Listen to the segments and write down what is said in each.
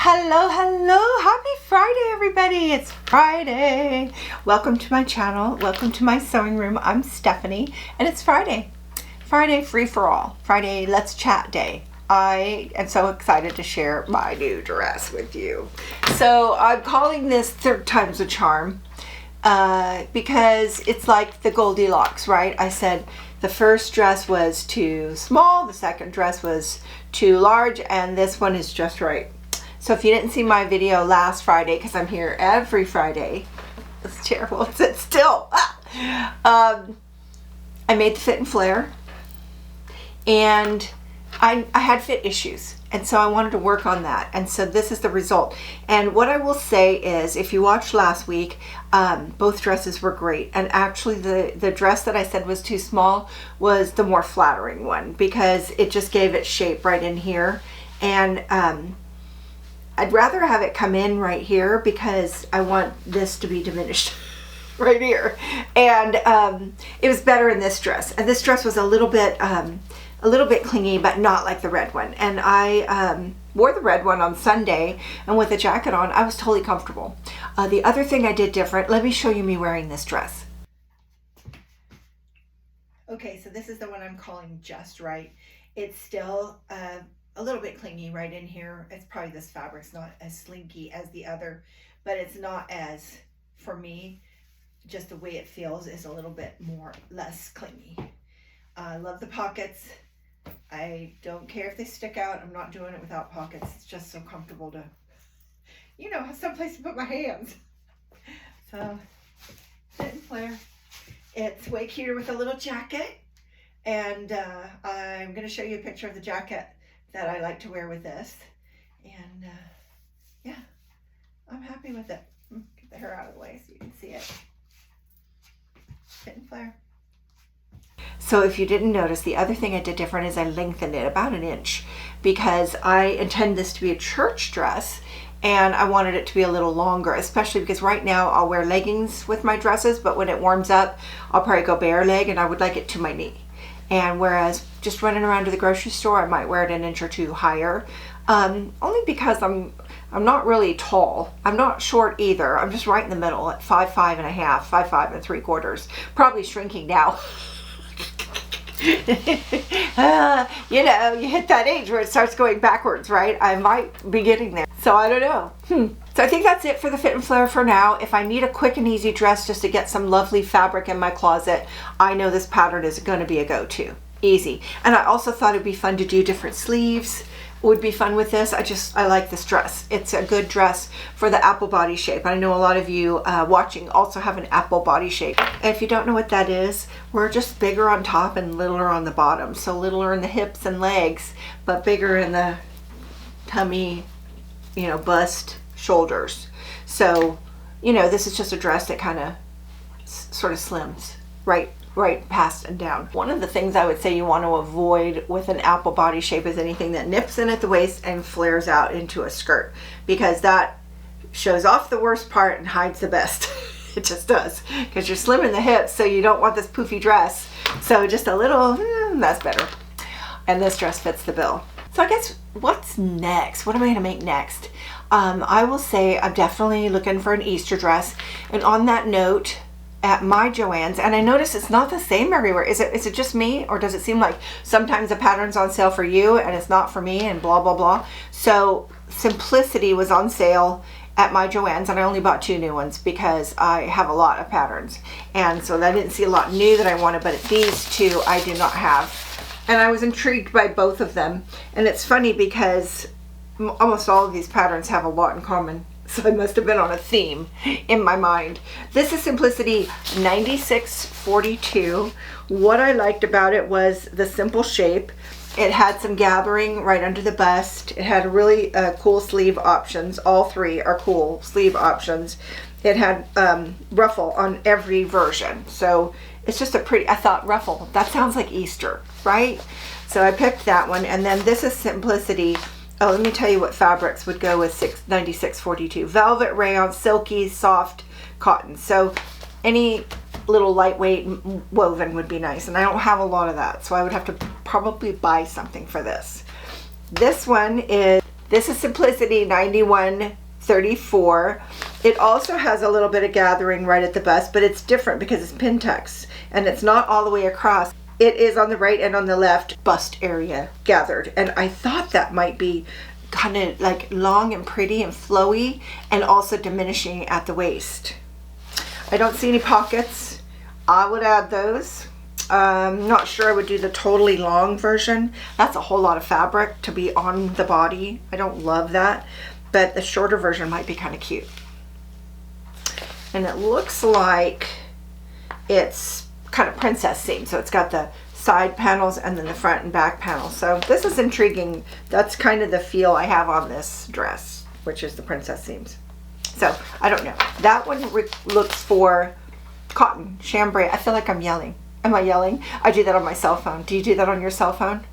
Hello, happy Friday everybody. It's Friday. Welcome to my channel. Welcome to my sewing room. I'm Stephanie and it's Friday. Friday free for all. Friday let's chat day. I am so excited to share my new dress with you. So I'm calling this third time's a charm because it's like the Goldilocks, right? I said the first dress was too small, the second dress was too large, and this one is just right. So if you didn't see my video last Friday, because I'm here every Friday, it's terrible, sit still. I made the fit and flare, and I had fit issues, and so I wanted to work on that, and so this is the result. And what I will say is, if you watched last week, both dresses were great, and actually the dress that I said was too small was the more flattering one, because it just gave it shape right in here. And I'd rather have it come in right here because I want this to be diminished right here. And it was better in this dress. And this dress was a little bit clingy, but not like the red one. And I wore the red one on Sunday, and with a jacket on, I was totally comfortable. The other thing I did different, let me show you me wearing this dress. Okay, so this is the one I'm calling Just Right. It's still a little bit clingy right in here. It's probably this fabric's not as slinky as the other, but it's not as, for me, just the way it feels is a little bit less clingy. I love the pockets. I don't care if they stick out. I'm not doing it without pockets. It's just so comfortable to, you know, have someplace to put my hands. So, fit and flare. It's way cuter with a little jacket. And I'm going to show you a picture of the jacket that I like to wear with this. And yeah, I'm happy with it. Get the hair out of the way so you can see it. Fit and flare. So if you didn't notice, the other thing I did different is I lengthened it about an inch, because I intend this to be a church dress, and I wanted it to be a little longer, especially because right now I'll wear leggings with my dresses, but when it warms up, I'll probably go bare leg, and I would like it to my knee. And whereas just running around to the grocery store, I might wear it an inch or two higher, only because I'm not really tall. I'm not short either. I'm just right in the middle at 5'5" and a half, 5'5" and 3/4. Probably shrinking now. You know, you hit that age where it starts going backwards, right? I might be getting there. So I don't know. So I think that's it for the fit and flare for now. If I need a quick and easy dress just to get some lovely fabric in my closet, I know this pattern is going to be a go-to. Easy. And I also thought it'd be fun to do different sleeves. Would be fun with this. I like this dress. It's a good dress for the apple body shape. I know a lot of you watching also have an apple body shape. And if you don't know what that is, we're just bigger on top and littler on the bottom. So littler in the hips and legs, but bigger in the tummy, you know, bust, shoulders. So, you know, this is just a dress that kind of sort of slims right past and down. One of the things I would say you want to avoid with an apple body shape is anything that nips in at the waist and flares out into a skirt, because that shows off the worst part and hides the best. It just does, because you're slim in the hips, so you don't want this poofy dress. So just a little, that's better. And this dress fits the bill. So I guess what's next? What am I going to make next? I will say I'm definitely looking for an Easter dress. And on that note, at my Joann's, and I notice it's not the same everywhere. Is it just me, or does it seem like sometimes the pattern's on sale for you and it's not for me, and blah blah blah? So Simplicity was on sale at my Joann's, and I only bought 2 new ones because I have a lot of patterns, and so I didn't see a lot new that I wanted, but these 2 I do not have, and I was intrigued by both of them. And it's funny because almost all of these patterns have a lot in common. So I must have been on a theme in my mind. This is Simplicity 9642. What I liked about it was the simple shape. It had some gathering right under the bust. It had really cool sleeve options. All 3 are cool sleeve options. It had ruffle on every version. So it's just a pretty, I thought ruffle, that sounds like Easter, right? So I picked that one. And then this is Simplicity. Oh, let me tell you what fabrics would go with 9642. Velvet, rayon, silky, soft, cotton. So any little lightweight woven would be nice. And I don't have a lot of that, so I would have to probably buy something for this. This one is This is Simplicity 9134. It also has a little bit of gathering right at the bust, but it's different because it's Pintex and it's not all the way across. It is on the right and on the left bust area gathered, and I thought that might be kind of like long and pretty and flowy and also diminishing at the waist. I don't see any pockets. I would add those. Not sure I would do the totally long version. That's a whole lot of fabric to be on the body. I don't love that, but the shorter version might be kind of cute. And it looks like it's kind of princess seam, so it's got the side panels and then the front and back panels. So this is intriguing. That's kind of the feel I have on this dress, which is the princess seams. So I don't know. That one looks for cotton chambray. I feel like I'm yelling. Am I yelling? I do that on my cell phone. Do you do that on your cell phone?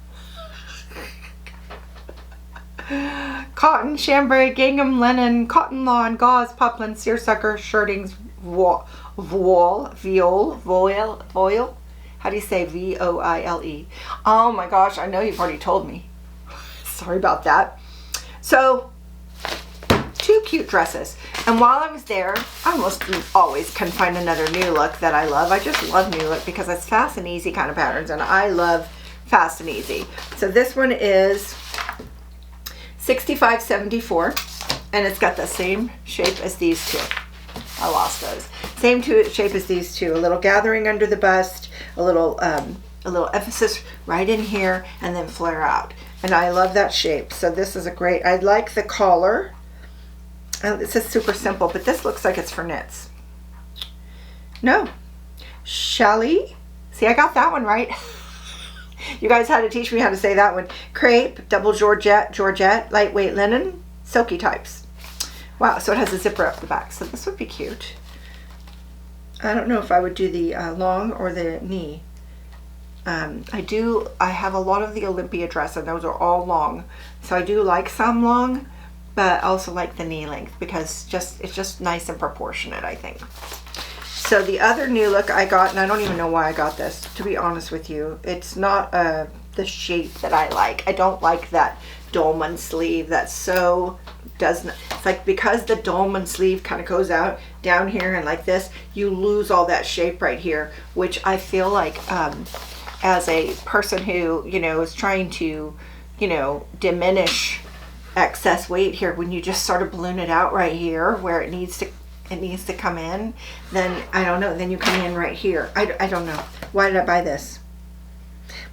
Cotton, chambray, gingham, linen, cotton lawn, gauze, poplin, seersucker, shirtings, voile. How do you say V-O-I-L-E? Oh my gosh, I know you've already told me. Sorry about that. So, 2 cute dresses. And while I was there, I almost always can find another new look that I love. I just love new look because it's fast and easy kind of patterns, and I love fast and easy. So this one is 6574, and it's got the same shape as these two. I lost those. Same shape as these two. A little gathering under the bust, a little emphasis right in here, and then flare out. And I love that shape. So this is a great. I like the collar. This is super simple, but this looks like it's for knits. No, Shelly. See, I got that one right. You guys had to teach me how to say that one. Crepe, double Georgette, lightweight linen, silky types. Wow, so it has a zipper up the back, so this would be cute. I don't know if I would do the long or the knee. I have a lot of the Olympia dress, and those are all long. So I do like some long, but I also like the knee length because it's just nice and proportionate, I think. So the other new look I got, and I don't even know why I got this, to be honest with you. It's not the shape that I like. I don't like that dolman sleeve. That's so doesn't. It's like because the dolman sleeve kind of goes out down here and like this, you lose all that shape right here, which I feel like as a person who is trying to diminish excess weight here, when you just sort of balloon it out right here where it needs to come in, then I don't know, then you come in right here. I don't know. Why did I buy this?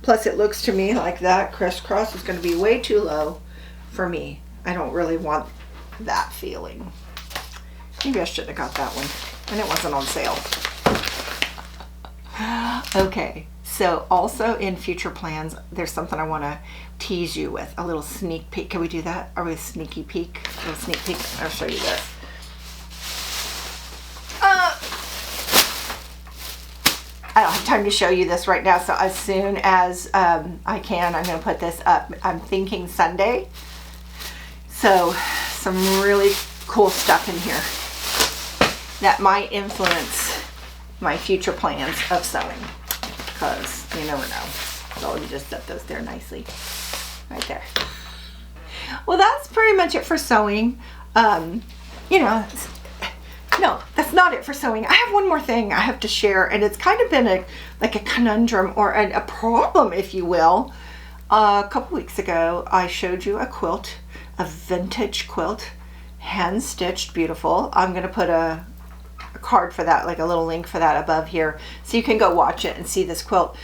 Plus it looks to me like that crisscross is going to be way too low for me. I don't really want that feeling. Maybe I shouldn't have got that one, and it wasn't on sale. Okay, so also in future plans, there's something I want to tease you with, a little sneak peek. Can we do that? Are we a sneaky peek? A little sneak peek? I'll show you this. I don't have time to show you this right now, so as soon as I can, I'm going to put this up. I'm thinking Sunday. So some really cool stuff in here that might influence my future plans of sewing, because you never know. So let me just set those there nicely, right there. Well, that's pretty much it for sewing. No, that's not it for sewing. I have one more thing I have to share, and it's kind of been like a conundrum or a problem, if you will. A couple weeks ago, I showed you a quilt, a vintage quilt, hand stitched, beautiful. I'm going to put a card for that, like a little link for that above here, so you can go watch it and see this quilt.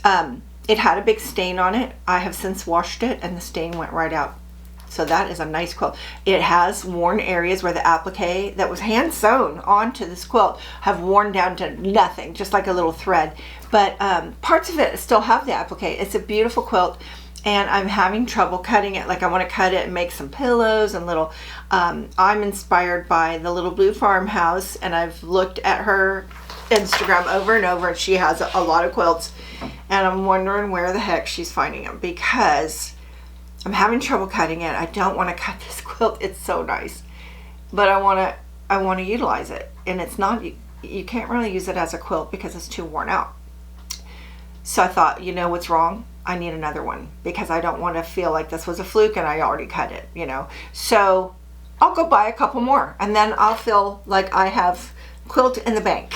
It had a big stain on it. I have since washed it, and the stain went right out. So that is a nice quilt. It has worn areas where the applique that was hand sewn onto this quilt have worn down to nothing, just like a little thread. But parts of it still have the applique. It's a beautiful quilt, and I'm having trouble cutting it. Like I want to cut it and make some pillows and little, I'm inspired by the Little Blue Farmhouse, and I've looked at her Instagram over and over, and she has a lot of quilts, and I'm wondering where the heck she's finding them, because I'm having trouble cutting it. I don't want to cut this quilt. It's so nice, but I want to utilize it, and it's not. You can't really use it as a quilt because it's too worn out. So I thought, you know what's wrong? I need another one because I don't want to feel like this was a fluke and I already cut it, you know. So I'll go buy a couple more and then I'll feel like I have quilt in the bank,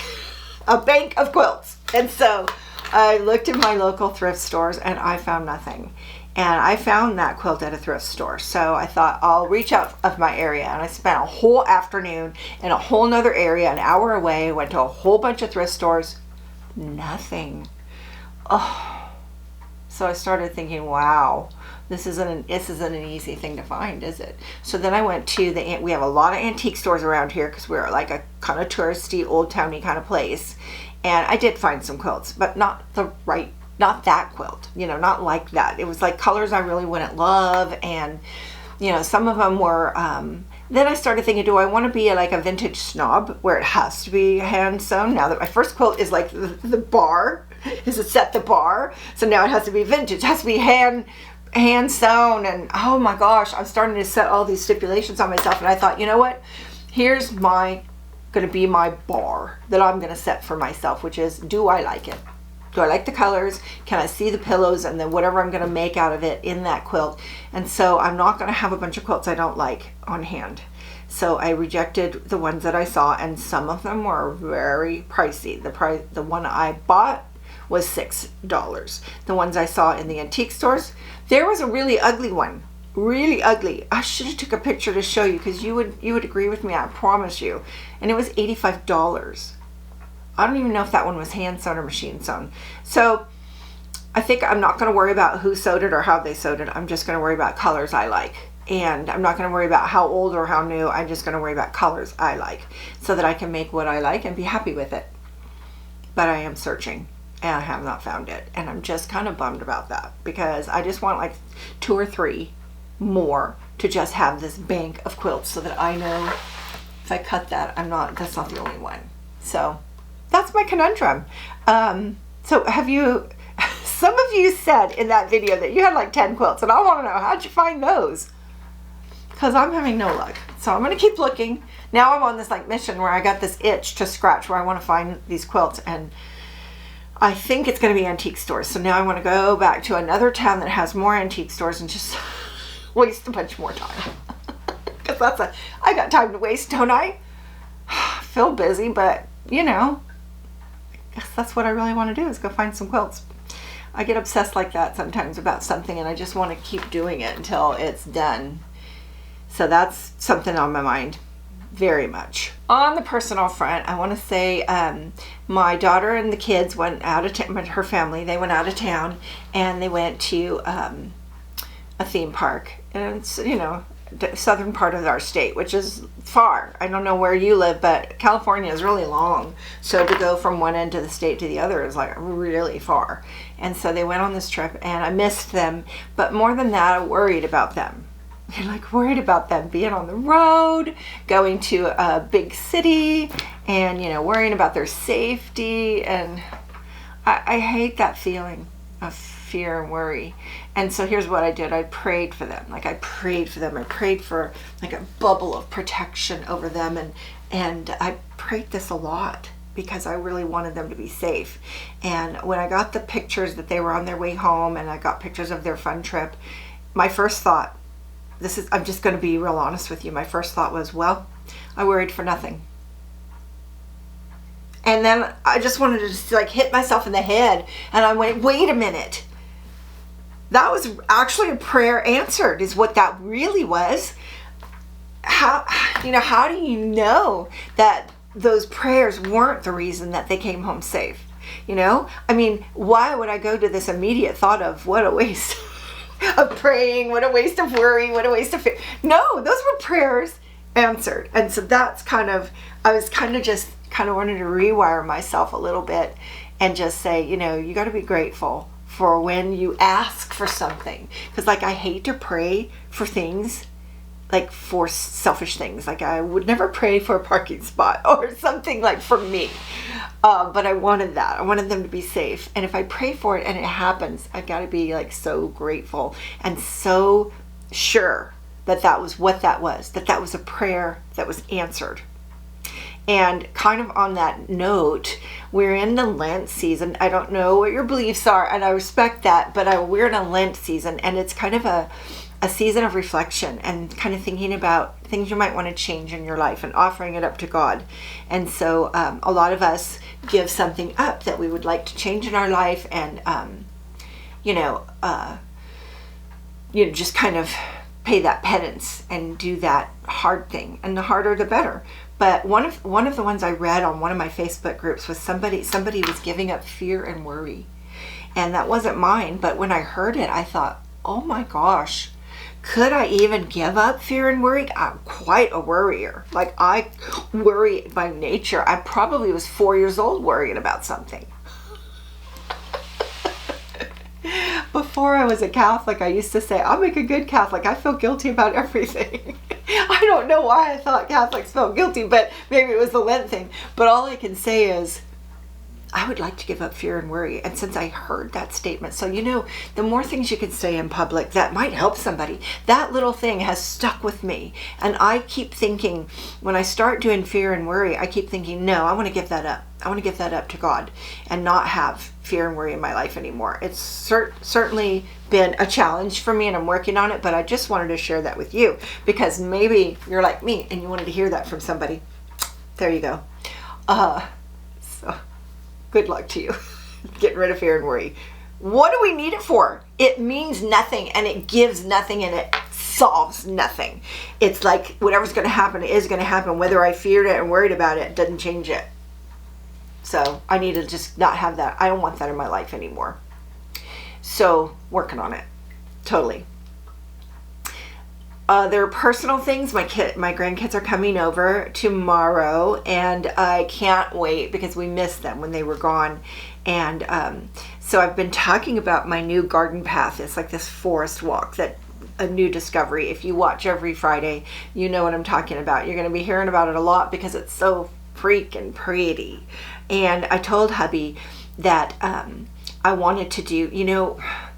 a bank of quilts. And so I looked in my local thrift stores and I found nothing. And I found that quilt at a thrift store. So I thought I'll reach out of my area, and I spent a whole afternoon in a whole nother area, an hour away, went to a whole bunch of thrift stores, nothing. Oh, so I started thinking, wow, this isn't an easy thing to find, is it? So then I went to we have a lot of antique stores around here because we're like a kind of touristy, old towny kind of place. And I did find some quilts, but not that quilt, you know, not like that. It was like colors I really wouldn't love. And, you know, some of them were, then I started thinking, do I want to be like a vintage snob where it has to be hand sewn? Now that my first quilt is like the bar, is it set the bar? So now it has to be vintage, it has to be hand sewn. And oh my gosh, I'm starting to set all these stipulations on myself. And I thought, you know what? Here's going to be my bar that I'm going to set for myself, which is, do I like it? Do I like the colors? Can I see the pillows and then whatever I'm going to make out of it in that quilt? And so I'm not going to have a bunch of quilts I don't like on hand. So I rejected the ones that I saw, and some of them were very pricey. The one I bought was $6. The ones I saw in the antique stores, there was a really ugly one. Really ugly. I should have took a picture to show you because you would agree with me, I promise you. And it was $85. I don't even know if that one was hand sewn or machine sewn. So I think I'm not going to worry about who sewed it or how they sewed it. I'm just going to worry about colors I like. And I'm not going to worry about how old or how new. I'm just going to worry about colors I like so that I can make what I like and be happy with it. But I am searching and I have not found it. And I'm just kind of bummed about that because I just want like 2 or 3 more to just have this bank of quilts so that I know if I cut that, that's not the only one. So that's my conundrum. So some of you said in that video that you had like 10 quilts, and I want to know, how'd you find those? Because I'm having no luck. So I'm going to keep looking. Now I'm on this like mission where I got this itch to scratch where I want to find these quilts, and I think it's going to be antique stores. So now I want to go back to another town that has more antique stores and just waste a bunch more time. Because I got time to waste, don't I? I feel busy, but you know, I guess that's what I really want to do is go find some quilts. I get obsessed like that sometimes about something and I just want to keep doing it until it's done. So that's something on my mind very much. On the personal front, I want to say my daughter and the kids went out of town, her family, they went out of town and they went to a theme park. And it's, you know, the southern part of our state, which is far. I don't know where you live, but California is really long. So to go from one end of the state to the other is like really far. And so they went on this trip and I missed them. But more than that, I worried about them. You're like worried about them being on the road, going to a big city and, you know, worrying about their safety. And I hate that feeling of fear and worry. And so here's what I did. I prayed for them. I prayed for like a bubble of protection over them. And I prayed this a lot because I really wanted them to be safe. And when I got the pictures that they were on their way home and I got pictures of their fun trip, my first thought, I'm just going to be real honest with you. My first thought was, well, I worried for nothing. And then I just wanted to just like hit myself in the head. And I went, wait a minute. That was actually a prayer answered, is what that really was. How do you know that those prayers weren't the reason that they came home safe? You know, I mean, why would I go to this immediate thought of what a waste of praying, what a waste of worry, what a waste of fear? No, those were prayers answered. And so that's I was kind of wanting to rewire myself a little bit and just say, you know, you got to be grateful for when you ask for something. Because like I hate to pray for things, like for selfish things. Like I would never pray for a parking spot or something like for me. But I wanted that. I wanted them to be safe. And if I pray for it and it happens, I've got to be like so grateful and so sure that that was what that was. That was a prayer that was answered. And kind of on that note, we're in the Lent season. I don't know what your beliefs are, and I respect that, but we're in a Lent season, and it's kind of a season of reflection and kind of thinking about things you might want to change in your life and offering it up to God. And so a lot of us give something up that we would like to change in our life, and just kind of pay that penance and do that hard thing, and the harder the better. But one of the ones I read on one of my Facebook groups was somebody was giving up fear and worry, and that wasn't mine. But when I heard it, I thought, oh my gosh, could I even give up fear and worry? I'm quite a worrier. Like, I worry by nature. I probably was 4 years old worrying about something. Before I was a Catholic, I used to say, I'll make a good Catholic. I feel guilty about everything. I don't know why I thought Catholics felt guilty, but maybe it was the Lent thing. But all I can say is, I would like to give up fear and worry. And since I heard that statement, so the more things you can say in public that might help somebody, that little thing has stuck with me. And I keep thinking, when I start doing fear and worry, I keep thinking, no, I want to give that up. I want to give that up to God and not have fear and worry in my life anymore. It's certainly been a challenge for me, and I'm working on it, but I just wanted to share that with you because maybe you're like me and you wanted to hear that from somebody. There you go. So good luck to you getting rid of fear and worry. What do we need it for? It means nothing, and it gives nothing, and it solves nothing. It's like whatever's going to happen is going to happen. Whether I feared it and worried about it doesn't change it. So I need to just not have that. I don't want that in my life anymore. So working on it. Totally. There are personal things. My grandkids are coming over tomorrow, and I can't wait because we missed them when they were gone. And so I've been talking about my new garden path. It's like this forest walk, that a new discovery. If you watch every Friday, you know what I'm talking about. You're going to be hearing about it a lot because it's so freaking pretty. And I told hubby that I wanted to do,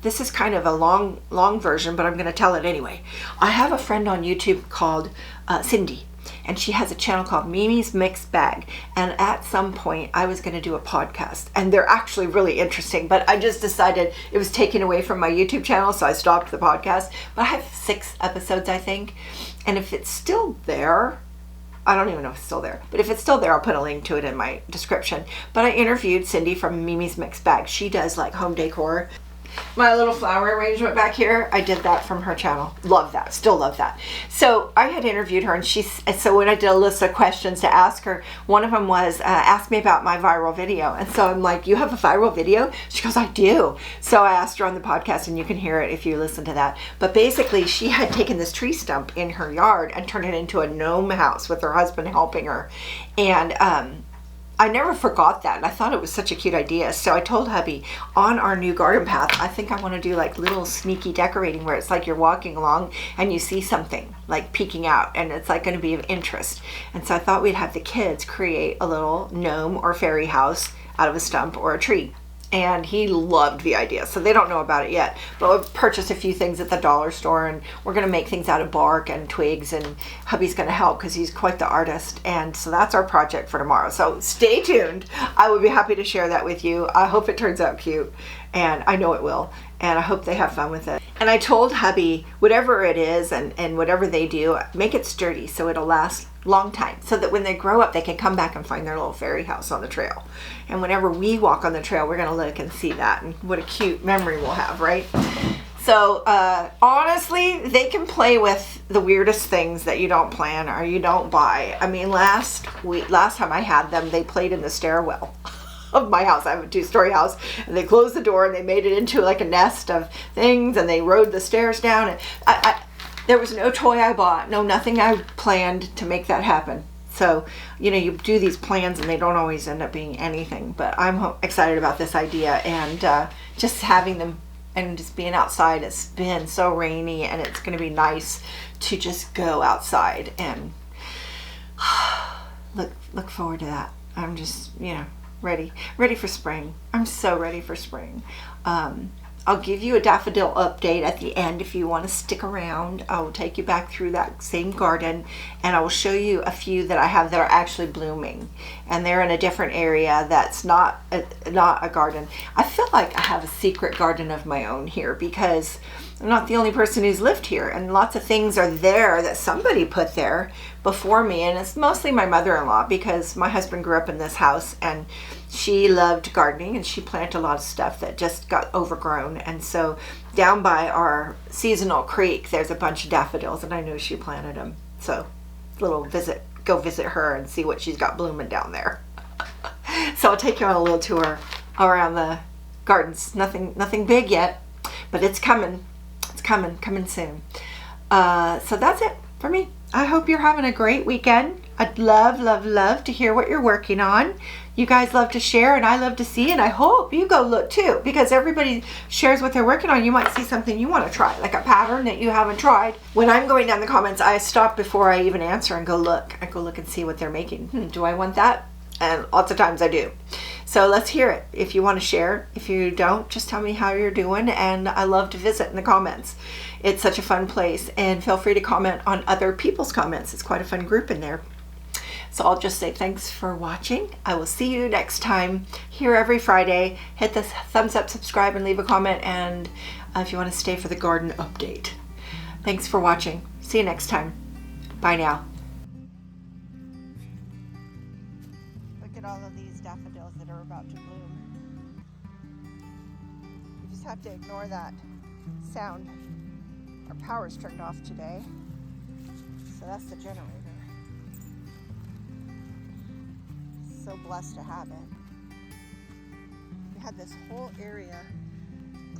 this is kind of a long version, but I'm going to tell it anyway. I have a friend on YouTube called Cindy, and she has a channel called Mimi's Mixed Bag. And at some point I was going to do a podcast, and they're actually really interesting, but I just decided it was taken away from my YouTube channel, so I stopped the podcast. But I have 6 episodes, I think. And if it's still there, I don't even know if it's still there, but if it's still there, I'll put a link to it in my description. But I interviewed Cindy from Mimi's Mixed Bag. She does like home decor. My little flower arrangement back here, I did that from her channel. Love that. Still love that. So I had interviewed her, and so when I did a list of questions to ask her, one of them was, ask me about my viral video. And so I'm like, you have a viral video? She goes, I do. So I asked her on the podcast, and you can hear it if you listen to that. But basically, she had taken this tree stump in her yard and turned it into a gnome house with her husband helping her. And I never forgot that, and I thought it was such a cute idea. So I told hubby, on our new garden path, I think I want to do like little sneaky decorating where it's like you're walking along and you see something like peeking out, and it's like going to be of interest. And so I thought we'd have the kids create a little gnome or fairy house out of a stump or a tree. And he loved the idea. So they don't know about it yet, but we've purchased a few things at the dollar store, and we're going to make things out of bark and twigs, and hubby's going to help because he's quite the artist. And so that's our project for tomorrow. So stay tuned. I would be happy to share that with you. I hope it turns out cute, and I know it will. And I hope they have fun with it. And I told hubby, whatever it is and whatever they do, make it sturdy so it'll last long time, so that when they grow up, they can come back and find their little fairy house on the trail. And whenever we walk on the trail, we're gonna look and see that, and what a cute memory we'll have, right? So honestly, they can play with the weirdest things that you don't plan or you don't buy. I mean, last time I had them, they played in the stairwell of my house. I have a 2-story house, and they closed the door and they made it into like a nest of things, and they rode the stairs down, and there was no toy I bought, nothing I planned to make that happen. So, you do these plans and they don't always end up being anything, but I'm excited about this idea, and just having them and just being outside. It's been so rainy, and it's going to be nice to just go outside and look forward to that. I'm just, ready for spring. I'm so ready for spring. I'll give you a daffodil update at the end if you want to stick around. I will take you back through that same garden, and I will show you a few that I have that are actually blooming, and they're in a different area that's not a garden. I feel like I have a secret garden of my own here because I'm not the only person who's lived here, and lots of things are there that somebody put there before me, and it's mostly my mother-in-law because my husband grew up in this house and she loved gardening and she planted a lot of stuff that just got overgrown. And so down by our seasonal creek there's a bunch of daffodils, and I know she planted them. So go visit her and see what she's got blooming down there. So I'll take you on a little tour around the gardens. Nothing big yet, but it's coming. It's coming soon. So that's it for me. I hope you're having a great weekend. I'd love to hear what you're working on. You guys love to share, and I love to see, and I hope you go look too, because everybody shares what they're working on. You might see something you want to try, like a pattern that you haven't tried. When I'm going down the comments, I stop before I even answer and go look. I go look and see what they're making. Do I want that? And lots of times I do. So let's hear it. If you want to share, if you don't, just tell me how you're doing, and I love to visit in the comments. It's such a fun place, and feel free to comment on other people's comments. It's quite a fun group in there. So I'll just say thanks for watching. I will see you next time here every Friday. Hit the thumbs up, subscribe, and leave a comment, and if you want to stay for the garden update. Thanks for watching. See you next time. Bye now. Look at all of these daffodils that are about to bloom. You just have to ignore that sound. Our power's turned off today, so that's the generator. So blessed to have it. We had this whole area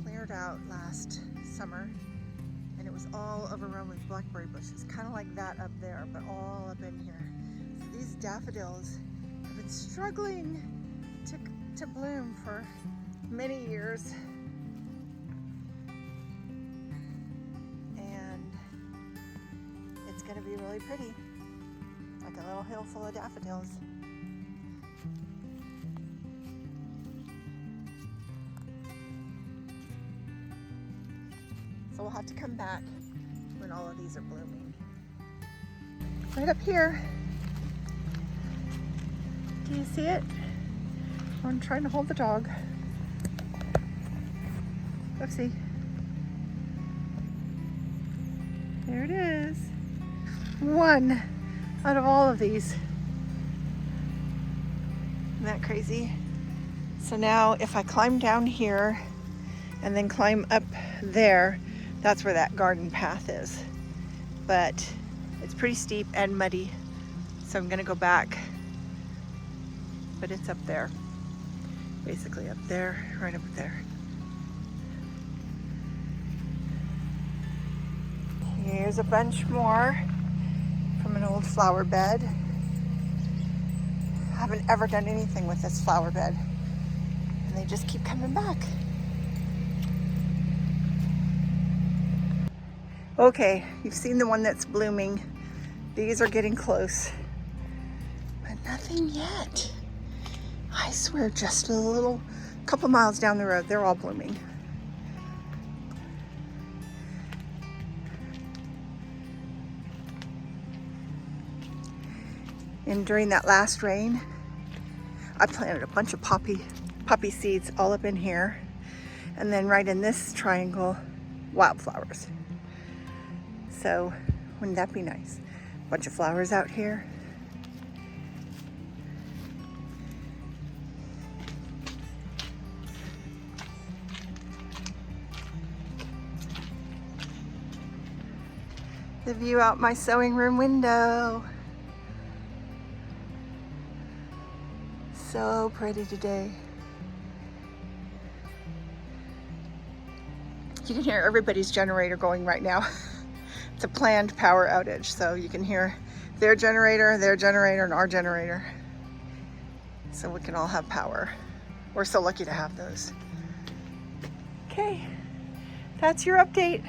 cleared out last summer, and it was all overrun with blackberry bushes, kind of like that up there, but all up in here. So these daffodils have been struggling to bloom for many years. And it's going to be really pretty, like a little hill full of daffodils. So we'll have to come back when all of these are blooming. Right up here. Do you see it? I'm trying to hold the dog. Oopsie. There it is. One out of all of these. Isn't that crazy? So now if I climb down here and then climb up there, that's where that garden path is. But it's pretty steep and muddy, so I'm gonna go back. But it's up there. Basically up there, right up there. Here's a bunch more from an old flower bed. I haven't ever done anything with this flower bed, and they just keep coming back. Okay, you've seen the one that's blooming. These are getting close, but nothing yet. I swear, just a couple miles down the road, they're all blooming. And during that last rain, I planted a bunch of poppy seeds all up in here, and then right in this triangle, wildflowers. So wouldn't that be nice? A bunch of flowers out here. The view out my sewing room window. So pretty today. You can hear everybody's generator going right now. It's a planned power outage, so you can hear their generator, and our generator. So we can all have power. We're so lucky to have those. Okay, that's your update.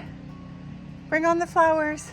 Bring on the flowers.